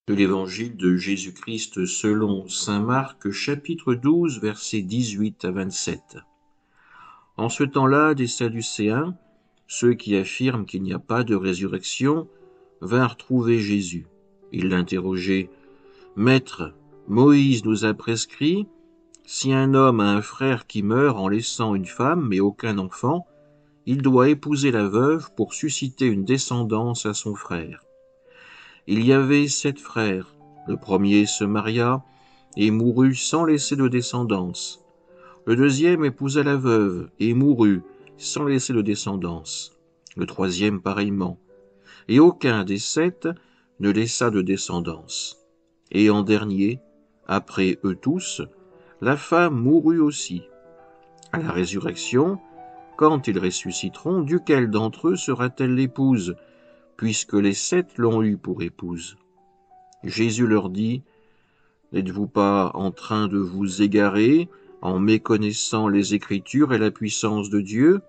De l'Évangile de Jésus-Christ selon saint Marc, chapitre 12, versets 18 à 27. En ce temps-là, des Sadducéens, ceux qui affirment qu'il n'y a pas de résurrection, vinrent trouver Jésus. Ils l'interrogeaient. « Maître, Moïse nous a prescrit, si un homme a un frère qui meurt en laissant une femme mais aucun enfant, il doit épouser la veuve pour susciter une descendance à son frère. Il y avait 7 frères. Le premier se maria et mourut sans laisser de descendance. Le deuxième épousa la veuve et mourut sans laisser de descendance. Le troisième pareillement. Et aucun des 7 ne laissa de descendance. Et en dernier, après eux tous, la femme mourut aussi. À la résurrection, quand ils ressusciteront, duquel d'entre eux sera-t-elle l'épouse, puisque les 7 l'ont eue pour épouse? Jésus leur dit, « N'êtes-vous pas en train de vous égarer en méconnaissant les Écritures et la puissance de Dieu?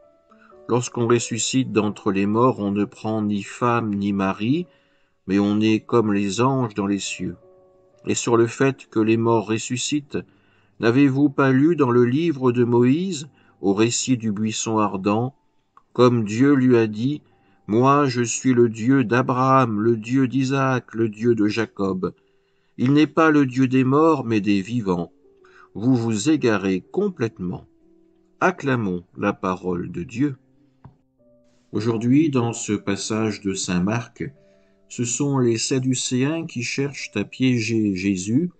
Lorsqu'on ressuscite d'entre les morts, on ne prend ni femme ni mari, mais on est comme les anges dans les cieux. Et sur le fait que les morts ressuscitent, n'avez-vous pas lu dans le livre de Moïse, au récit du buisson ardent, comme Dieu lui a dit, « Moi, je suis le Dieu d'Abraham, le Dieu d'Isaac, le Dieu de Jacob. Il n'est pas le Dieu des morts, mais des vivants. Vous vous égarez complètement. » Acclamons la parole de Dieu. Aujourd'hui, dans ce passage de saint Marc, ce sont les Sadducéens qui cherchent à piéger Jésus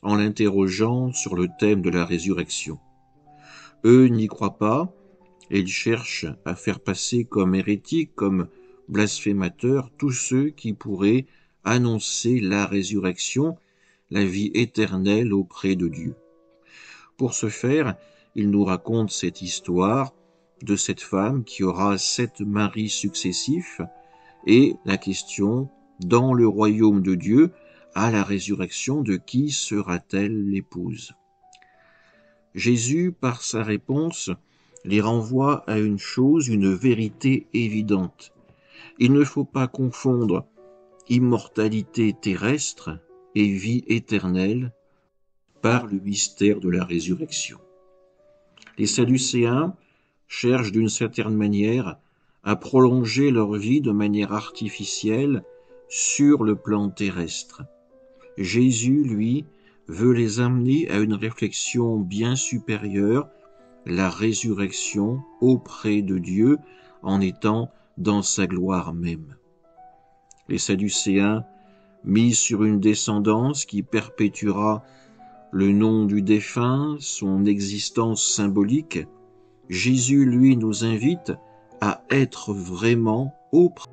en l'interrogeant sur le thème de la résurrection. Eux n'y croient pas, et ils cherchent à faire passer comme hérétiques, comme blasphémateurs, tous ceux qui pourraient annoncer la résurrection, la vie éternelle auprès de Dieu. Pour ce faire, ils nous racontent cette histoire de cette femme qui aura 7 maris successifs, et la question, dans le royaume de Dieu, à la résurrection, de qui sera-t-elle l'épouse? Jésus, par sa réponse, les renvoie à une chose, une vérité évidente. Il ne faut pas confondre immortalité terrestre et vie éternelle par le mystère de la résurrection. Les Sadducéens cherchent d'une certaine manière à prolonger leur vie de manière artificielle sur le plan terrestre. Jésus, lui, veut les amener à une réflexion bien supérieure, la résurrection auprès de Dieu en étant dans sa gloire même. Les Sadducéens misent sur une descendance qui perpétuera le nom du défunt, son existence symbolique. Jésus, lui, nous invite à être vraiment auprès